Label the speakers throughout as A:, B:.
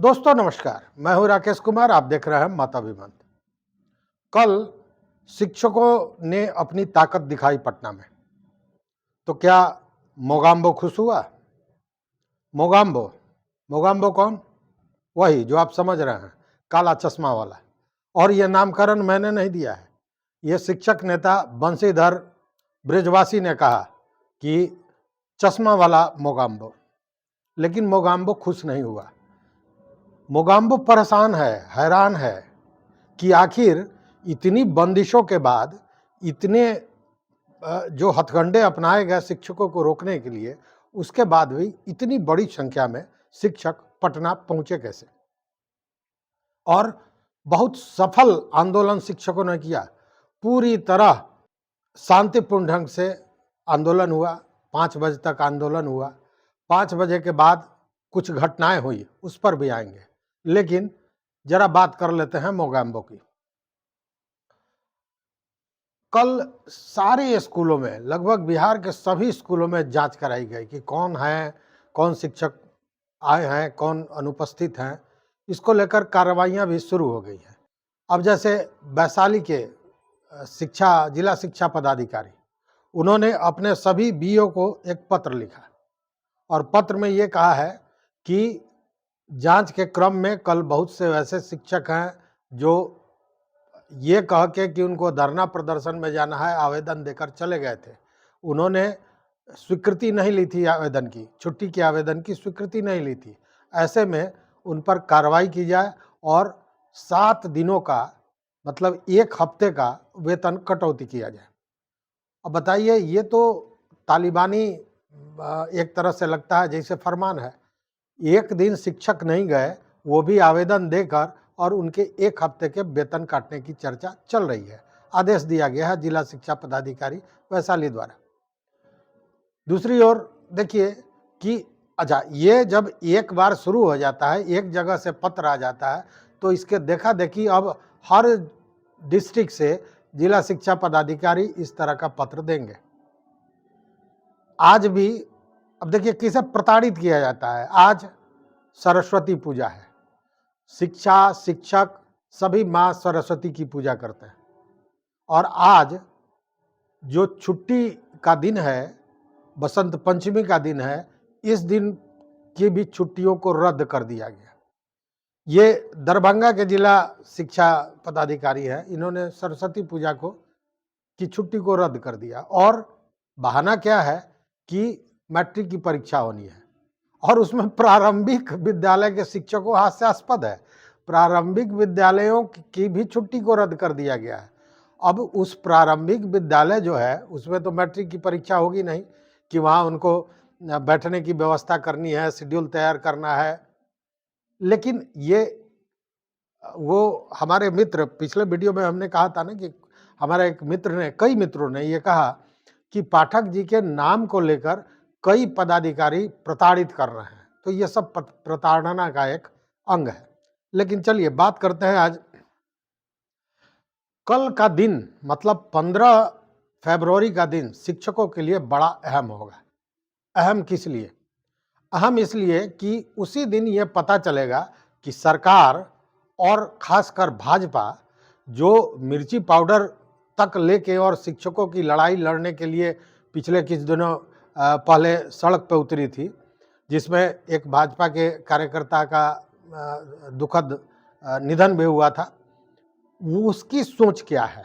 A: दोस्तों नमस्कार, मैं हूं राकेश कुमार। आप देख रहे हैं माताभिमंत। कल शिक्षकों ने अपनी ताकत दिखाई पटना में। तो क्या मोगाम्बो खुश हुआ? मोगाम्बो मोगाम्बो कौन? वही जो आप समझ रहे हैं, काला चश्मा वाला। और यह नामकरण मैंने नहीं दिया है, यह शिक्षक नेता बंशीधर ब्रिजवासी ने कहा कि चश्मा वाला मोगाम्बो। लेकिन मोगाम्बो खुश नहीं हुआ। मोगाम्बो परेशान है, हैरान है कि आखिर इतनी बंदिशों के बाद, इतने जो हथकंडे अपनाए गए शिक्षकों को रोकने के लिए, उसके बाद भी इतनी बड़ी संख्या में शिक्षक पटना पहुंचे कैसे? और बहुत सफल आंदोलन शिक्षकों ने किया। पूरी तरह शांतिपूर्ण ढंग से आंदोलन हुआ। 5 बजे तक आंदोलन हुआ। 5 बजे के बाद कुछ घटनाएं हुई, उस पर भी आएंगे। लेकिन जरा बात कर लेते हैं मोगाम्बो की। कल सारे स्कूलों में, लगभग बिहार के सभी स्कूलों में जांच कराई गई कि कौन है, कौन शिक्षक आए हैं, कौन अनुपस्थित हैं। इसको लेकर कार्रवाइयां भी शुरू हो गई हैं। अब जैसे वैशाली के जिला शिक्षा पदाधिकारी, उन्होंने अपने सभी बीओ को एक पत्र लिखा और पत्र में ये कहा है कि जांच के क्रम में कल बहुत से वैसे शिक्षक हैं जो ये कह के कि उनको धरना प्रदर्शन में जाना है, आवेदन देकर चले गए थे। उन्होंने स्वीकृति नहीं ली थी आवेदन की, छुट्टी के आवेदन की स्वीकृति नहीं ली थी। ऐसे में उन पर कार्रवाई की जाए और 7 दिनों का, मतलब 1 हफ्ते का वेतन कटौती किया जाए। अब बताइए, ये तो तालिबानी एक तरह से लगता है जैसे फरमान है। 1 दिन शिक्षक नहीं गए, वो भी आवेदन देकर, और उनके 1 हफ्ते के वेतन काटने की चर्चा चल रही है। आदेश दिया गया है जिला शिक्षा पदाधिकारी वैशाली द्वारा। दूसरी ओर देखिए कि अच्छा, ये जब एक बार शुरू हो जाता है, एक जगह से पत्र आ जाता है, तो इसके देखा देखी अब हर डिस्ट्रिक्ट से जिला शिक्षा पदाधिकारी इस तरह का पत्र देंगे। आज भी अब देखिए किसे प्रताड़ित किया जाता है। आज सरस्वती पूजा है। शिक्षा, शिक्षक सभी माँ सरस्वती की पूजा करते हैं। और आज जो छुट्टी का दिन है, बसंत पंचमी का दिन है, इस दिन की भी छुट्टियों को रद्द कर दिया गया। ये दरभंगा के जिला शिक्षा पदाधिकारी हैं, इन्होंने सरस्वती पूजा की छुट्टी को रद्द कर दिया। और बहाना क्या है कि मैट्रिक की परीक्षा होनी है और उसमें प्रारंभिक विद्यालय के शिक्षकों, हास्यास्पद है, प्रारंभिक विद्यालयों की भी छुट्टी को रद्द कर दिया गया है। अब उस प्रारंभिक विद्यालय जो है, उसमें तो मैट्रिक की परीक्षा होगी नहीं कि वहाँ उनको बैठने की व्यवस्था करनी है, शेड्यूल तैयार करना है। लेकिन ये वो हमारे मित्र, पिछले वीडियो में हमने कहा था ना कि हमारा एक मित्र ने, कई मित्रों ने ये कहा कि पाठक जी के नाम को लेकर कई पदाधिकारी प्रताड़ित कर रहे हैं। तो ये सब प्रताड़ना का एक अंग है। लेकिन चलिए बात करते हैं आज। कल का दिन, मतलब 15 फरवरी का दिन शिक्षकों के लिए बड़ा अहम होगा। अहम किस लिए? अहम इसलिए कि उसी दिन ये पता चलेगा कि सरकार और खासकर भाजपा, जो मिर्ची पाउडर तक लेके और शिक्षकों की लड़ाई लड़ने के लिए पिछले कुछ दिनों पहले सड़क पर उतरी थी, जिसमें एक भाजपा के कार्यकर्ता का दुखद निधन भी हुआ था, उसकी सोच क्या है?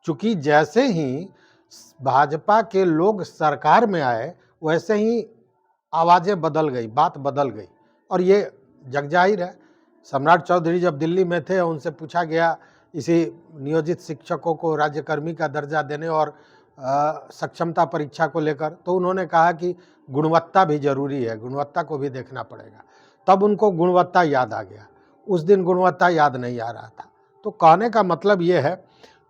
A: क्योंकि जैसे ही भाजपा के लोग सरकार में आए, वैसे ही आवाज़ें बदल गई, बात बदल गई। और ये जगजाहिर है। सम्राट चौधरी जब दिल्ली में थे, उनसे पूछा गया इसी नियोजित शिक्षकों को राज्यकर्मी का दर्जा देने और सक्षमता परीक्षा को लेकर, तो उन्होंने कहा कि गुणवत्ता भी जरूरी है, गुणवत्ता को भी देखना पड़ेगा। तब उनको गुणवत्ता याद आ गया। उस दिन गुणवत्ता याद नहीं आ रहा था। तो कहने का मतलब ये है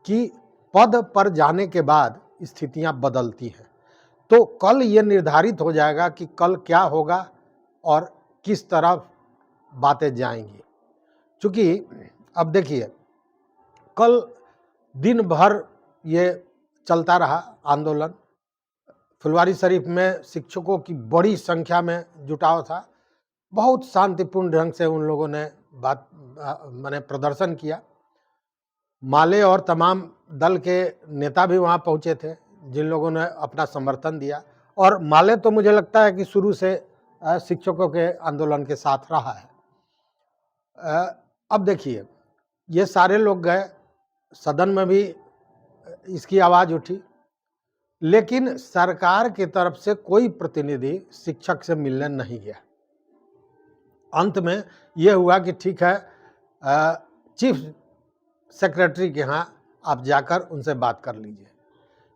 A: कि पद पर जाने के बाद स्थितियां बदलती हैं। तो कल ये निर्धारित हो जाएगा कि कल क्या होगा और किस तरफ बातें जाएंगी। क्योंकि अब देखिए, कल दिन भर ये चलता रहा आंदोलन। फुलवारी शरीफ में शिक्षकों की बड़ी संख्या में जुटाव था। बहुत शांतिपूर्ण ढंग से उन लोगों ने बात माने प्रदर्शन किया। माले और तमाम दल के नेता भी वहाँ पहुँचे थे, जिन लोगों ने अपना समर्थन दिया। और माले तो मुझे लगता है कि शुरू से शिक्षकों के आंदोलन के साथ रहा है। अब देखिए, ये सारे लोग गए, सदन में भी इसकी आवाज़ उठी, लेकिन सरकार की तरफ से कोई प्रतिनिधि शिक्षक से मिलने नहीं गया। अंत में यह हुआ कि ठीक है, चीफ सेक्रेटरी के यहाँ आप जाकर उनसे बात कर लीजिए।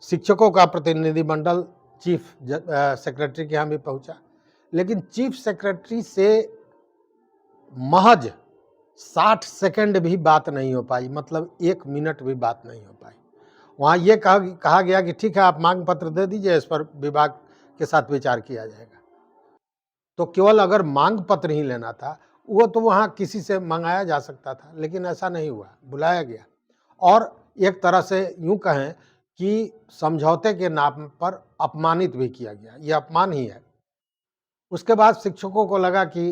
A: शिक्षकों का प्रतिनिधिमंडल चीफ सेक्रेटरी के यहाँ भी पहुँचा, लेकिन चीफ सेक्रेटरी से महज 60 सेकंड भी बात नहीं हो पाई, मतलब 1 मिनट भी बात नहीं हो पाई। वहाँ ये कहा गया कि ठीक है, आप मांग पत्र दे दीजिए, इस पर विभाग के साथ विचार किया जाएगा। तो केवल अगर मांग पत्र ही लेना था, वो तो वहाँ किसी से मंगाया जा सकता था, लेकिन ऐसा नहीं हुआ, बुलाया गया और एक तरह से यूँ कहें कि समझौते के नाम पर अपमानित भी किया गया। ये अपमान ही है। उसके बाद शिक्षकों को लगा कि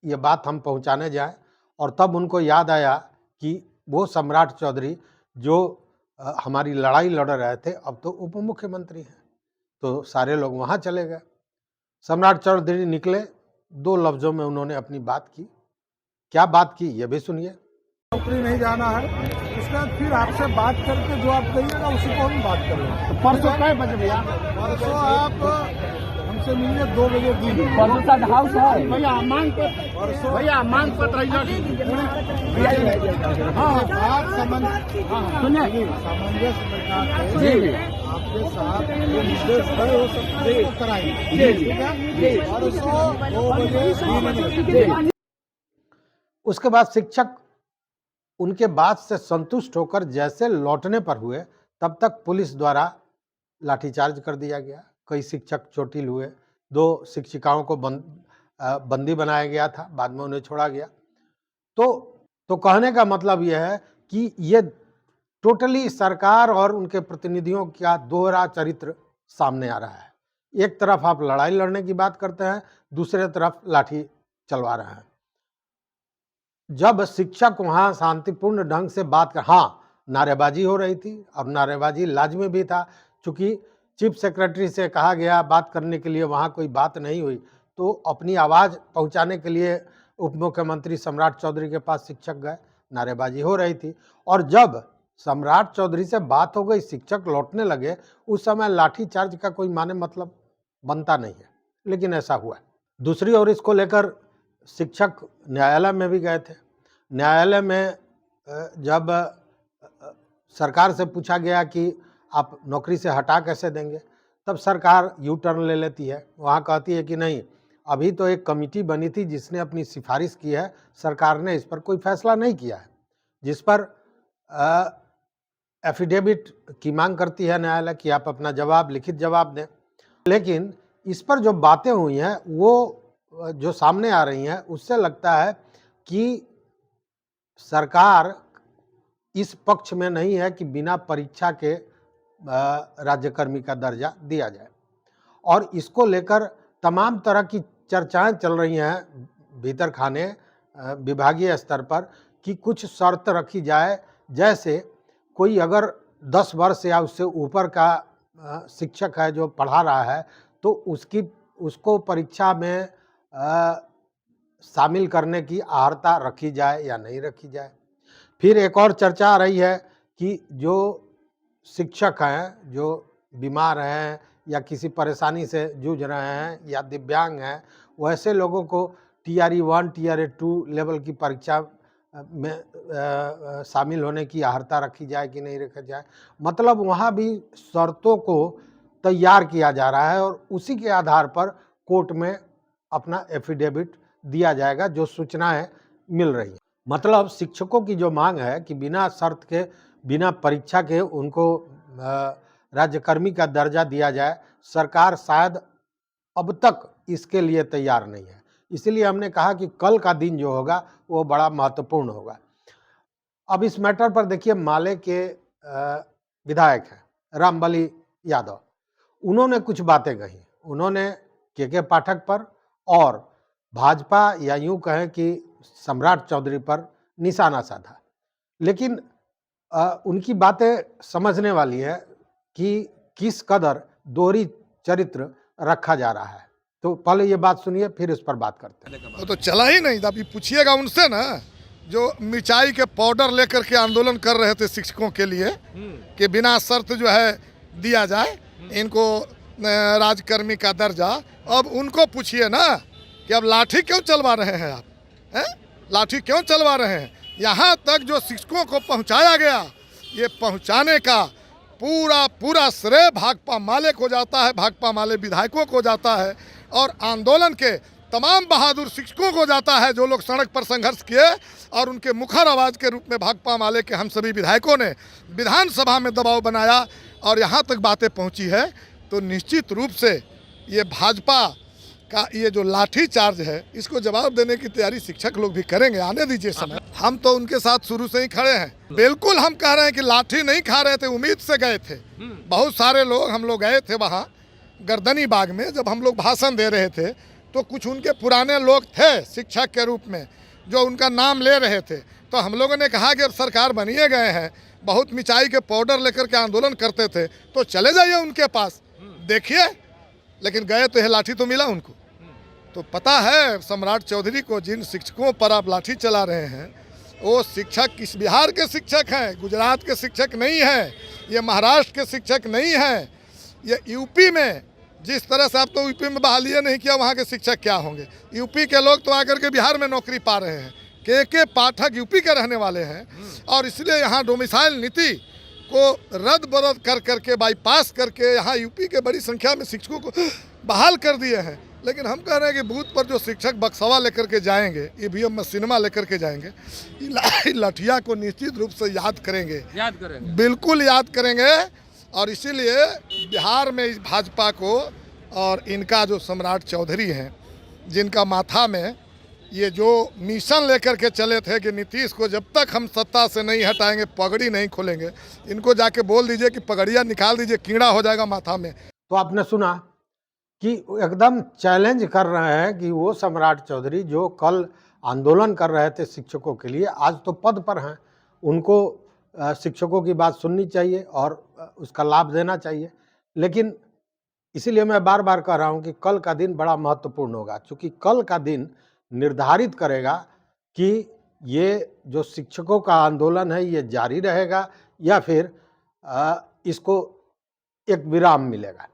A: ये बात हम पहुँचाने जाएं, और तब उनको याद आया कि वो सम्राट चौधरी जो हमारी लड़ाई लड़ रहे थे, अब तो उप मुख्यमंत्री हैं। तो सारे लोग वहाँ चले गए। सम्राट चौधरी निकले, 2 लफ्ज़ों में उन्होंने अपनी बात की। क्या बात की, ये भी सुनिए।
B: नौकरी नहीं जाना है, उसके बाद फिर आपसे बात करके जो आप कहिएगा उसी को हम बात करेंगे।
C: तो परसों कै बजे भैया?
B: परसों आप हमसे मिलिए 2 बजे दिन।
C: परसों का हाउस है भैया, मांग पत्र, भैया मांग पत्र
B: हाँ, आप
C: सुनिए
B: सामंजस्य बैठा
C: जी
B: के
C: जी
B: आपके साथ जो निर्देश तय हो सकते हैं वो कराएंगे।
C: जी
B: ठीक है, परसों 2 बजे दिन में।
A: उसके बाद शिक्षक उनके बात से संतुष्ट होकर जैसे लौटने पर हुए, तब तक पुलिस द्वारा लाठीचार्ज कर दिया गया। कई शिक्षक चोटिल हुए, 2 शिक्षिकाओं को बंदी बनाया गया था, बाद में उन्हें छोड़ा गया। तो कहने का मतलब यह है कि ये टोटली सरकार और उनके प्रतिनिधियों का दोहरा चरित्र सामने आ रहा है। एक तरफ आप लड़ाई लड़ने की बात करते हैं, दूसरे तरफ लाठी चलवा रहे हैं। जब शिक्षक वहाँ शांतिपूर्ण ढंग से बात कर, हाँ, नारेबाजी हो रही थी और नारेबाजी लाजमी भी था, चूँकि चीफ सेक्रेटरी से कहा गया बात करने के लिए, वहाँ कोई बात नहीं हुई, तो अपनी आवाज़ पहुँचाने के लिए उप मुख्यमंत्री सम्राट चौधरी के पास शिक्षक गए। नारेबाजी हो रही थी और जब सम्राट चौधरी से बात हो गई, शिक्षक लौटने लगे, उस समय लाठीचार्ज का कोई माने मतलब बनता नहीं है, लेकिन ऐसा हुआ। दूसरी ओर इसको लेकर शिक्षक न्यायालय में भी गए थे। न्यायालय में जब सरकार से पूछा गया कि आप नौकरी से हटा कैसे देंगे, तब सरकार यू टर्न ले लेती है। वहाँ कहती है कि नहीं, अभी तो एक कमेटी बनी थी जिसने अपनी सिफारिश की है, सरकार ने इस पर कोई फैसला नहीं किया है, जिस पर एफिडेविट की मांग करती है न्यायालय कि आप अपना जवाब, लिखित जवाब दें। लेकिन इस पर जो बातें हुई हैं, वो जो सामने आ रही हैं, उससे लगता है कि सरकार इस पक्ष में नहीं है कि बिना परीक्षा के राज्यकर्मी का दर्जा दिया जाए, और इसको लेकर तमाम तरह की चर्चाएं चल रही हैं भीतर खाने विभागीय स्तर पर कि कुछ शर्त रखी जाए, जैसे कोई अगर 10 वर्ष या उससे ऊपर का शिक्षक है जो पढ़ा रहा है, तो उसको परीक्षा में शामिल करने की अर्हता रखी जाए या नहीं रखी जाए। फिर एक और चर्चा आ रही है कि जो शिक्षक हैं जो बीमार हैं या किसी परेशानी से जूझ रहे हैं या दिव्यांग हैं, वैसे लोगों को TRE 1 TRE 2 लेवल की परीक्षा में शामिल होने की अर्हता रखी जाए कि नहीं रखी जाए। मतलब वहाँ भी शर्तों को तैयार किया जा रहा है और उसी के आधार पर कोर्ट में अपना एफिडेविट दिया जाएगा जो सूचनाएं मिल रही हैं। मतलब शिक्षकों की जो मांग है कि बिना शर्त के, बिना परीक्षा के उनको राज्यकर्मी का दर्जा दिया जाए, सरकार शायद अब तक इसके लिए तैयार नहीं है। इसलिए हमने कहा कि कल का दिन जो होगा वो बड़ा महत्वपूर्ण होगा। अब इस मैटर पर देखिए, माले के विधायक हैं रामबली यादव, उन्होंने कुछ बातें कही। उन्होंने के पाठक पर और भाजपा या यूं कहें कि सम्राट चौधरी पर निशाना साधा। लेकिन उनकी बातें समझने वाली है कि किस कदर दोहरी चरित्र रखा जा रहा है। तो पहले ये बात सुनिए, फिर इस पर बात करते हैं।
D: वो तो चला ही नहीं था। अभी पूछिएगा उनसे ना, जो मिर्चाई के पाउडर लेकर के आंदोलन कर रहे थे शिक्षकों के लिए कि बिना शर्त जो है दिया जाए इनको राजकर्मी का दर्जा, अब उनको पूछिए ना कि अब लाठी क्यों चलवा रहे हैं आप, हैं? लाठी क्यों चलवा रहे हैं? यहाँ तक जो शिक्षकों को पहुँचाया गया, ये पहुँचाने का पूरा श्रेय भाकपा माले को जाता है, भाकपा माले विधायकों को जाता है और आंदोलन के तमाम बहादुर शिक्षकों को जाता है, जो लोग सड़क पर संघर्ष किए और उनके मुखर आवाज़ के रूप में भाकपा माले के हम सभी विधायकों ने विधानसभा में दबाव बनाया और यहाँ तक बातें पहुँची है। तो निश्चित रूप से ये भाजपा का ये जो लाठी चार्ज है, इसको जवाब देने की तैयारी शिक्षक लोग भी करेंगे। आने दीजिए समय, हम तो उनके साथ शुरू से ही खड़े हैं। बिल्कुल हम कह रहे हैं कि लाठी नहीं खा रहे थे, उम्मीद से गए थे। बहुत सारे लोग, हम लोग गए थे वहाँ गर्दनी बाग में, जब हम लोग भाषण दे रहे थे तो कुछ उनके पुराने लोग थे शिक्षक के रूप में जो उनका नाम ले रहे थे। तो हम लोगों ने कहा कि अब सरकार बनिए गए हैं, बहुत मिर्चाई के पाउडर लेकर के आंदोलन करते थे, तो चले जाइए उनके पास, देखिए। लेकिन गए तो यह लाठी तो मिला उनको। तो पता है सम्राट चौधरी को, जिन शिक्षकों पर आप लाठी चला रहे हैं वो शिक्षक किस बिहार के शिक्षक हैं, गुजरात के शिक्षक नहीं हैं, ये महाराष्ट्र के शिक्षक नहीं हैं, ये यूपी में जिस तरह से आप तो यूपी में बहालिए नहीं किया, वहाँ के शिक्षक क्या होंगे? यूपी के लोग तो आकर के बिहार में नौकरी पा रहे हैं। के पाठक यूपी के रहने वाले हैं और इसलिए यहाँ डोमिसाइल नीति को रद्द बरद कर करके बाईपास करके यहाँ यूपी के बड़ी संख्या में शिक्षकों को बहाल कर दिए हैं। लेकिन हम कह रहे हैं कि बूथ पर जो शिक्षक बक्सवा लेकर के जाएंगे, ईवीएम मशीनमा लेकर के जाएंगे, लाठिया को निश्चित रूप से याद करेंगे, बिल्कुल याद करेंगे। और इसीलिए बिहार में इस भाजपा को और इनका जो सम्राट चौधरी हैं, जिनका माथा में ये जो मिशन लेकर के चले थे कि नीतीश को जब तक हम सत्ता से नहीं हटाएंगे पगड़ी नहीं खोलेंगे, इनको जाके बोल दीजिए कि पगड़ियाँ निकाल दीजिए, कीड़ा हो जाएगा माथा में।
A: तो आपने सुना कि एकदम चैलेंज कर रहे हैं कि वो सम्राट चौधरी जो कल आंदोलन कर रहे थे शिक्षकों के लिए, आज तो पद पर हैं, उनको शिक्षकों की बात सुननी चाहिए और उसका लाभ देना चाहिए। लेकिन इसीलिए मैं बार बार कह रहा हूं कि कल का दिन बड़ा महत्वपूर्ण होगा, क्योंकि कल का दिन निर्धारित करेगा कि ये जो शिक्षकों का आंदोलन है ये जारी रहेगा या फिर इसको एक विराम मिलेगा।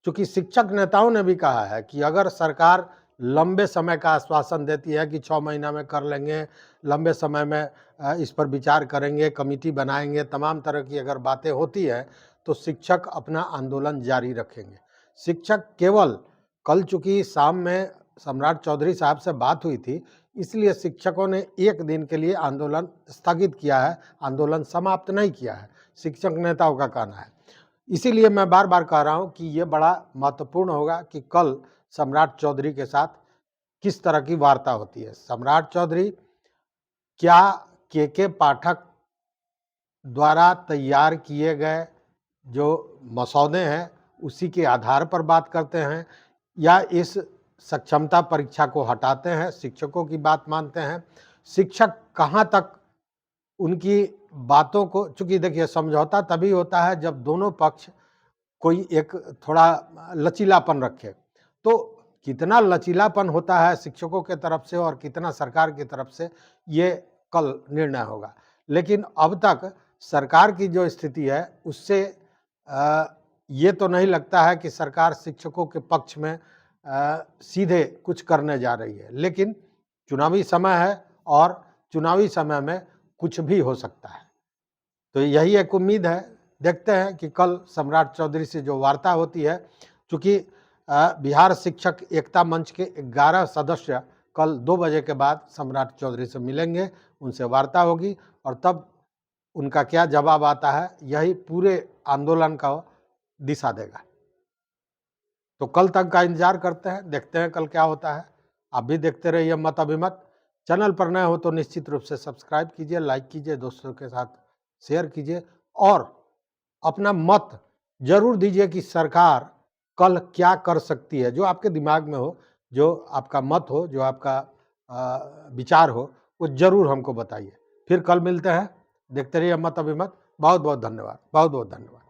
A: क्योंकि शिक्षक नेताओं ने भी कहा है कि अगर सरकार लंबे समय का आश्वासन देती है कि 6 महीना में कर लेंगे, लंबे समय में इस पर विचार करेंगे, कमेटी बनाएंगे, तमाम तरह की अगर बातें होती है तो शिक्षक अपना आंदोलन जारी रखेंगे। शिक्षक केवल कल, चूँकि शाम में सम्राट चौधरी साहब से बात हुई थी, इसलिए शिक्षकों ने एक दिन के लिए आंदोलन स्थगित किया है, आंदोलन समाप्त नहीं किया है, शिक्षक नेताओं का कहना है। इसीलिए मैं बार बार कह रहा हूं कि ये बड़ा महत्वपूर्ण होगा कि कल सम्राट चौधरी के साथ किस तरह की वार्ता होती है। सम्राट चौधरी क्या के पाठक द्वारा तैयार किए गए जो मसौदे हैं उसी के आधार पर बात करते हैं या इस सक्षमता परीक्षा को हटाते हैं, शिक्षकों की बात मानते हैं, शिक्षक कहाँ तक उनकी बातों को, चूंकि देखिए समझौता तभी होता है जब दोनों पक्ष कोई एक थोड़ा लचीलापन रखे। तो कितना लचीलापन होता है शिक्षकों के तरफ से और कितना सरकार की तरफ से, ये कल निर्णय होगा। लेकिन अब तक सरकार की जो स्थिति है उससे ये तो नहीं लगता है कि सरकार शिक्षकों के पक्ष में सीधे कुछ करने जा रही है। लेकिन चुनावी समय है और चुनावी समय में कुछ भी हो सकता है। तो यही एक उम्मीद है, देखते हैं कि कल सम्राट चौधरी से जो वार्ता होती है, चूँकि बिहार शिक्षक एकता मंच के 11 सदस्य कल 2 बजे के बाद सम्राट चौधरी से मिलेंगे, उनसे वार्ता होगी और तब उनका क्या जवाब आता है यही पूरे आंदोलन का दिशा देगा। तो कल तक का इंतजार करते हैं, देखते हैं कल क्या होता है। आप भी देखते रहिए मत अभिमत। चैनल पर नए हो तो निश्चित रूप से सब्सक्राइब कीजिए, लाइक कीजिए, दोस्तों के साथ शेयर कीजिए और अपना मत जरूर दीजिए कि सरकार कल क्या कर सकती है। जो आपके दिमाग में हो जो आपका मत हो, जो आपका विचार हो, वो जरूर हमको बताइए। फिर कल मिलते हैं, देखते रहिए मत अभिमत। बहुत बहुत धन्यवाद, बहुत बहुत धन्यवाद।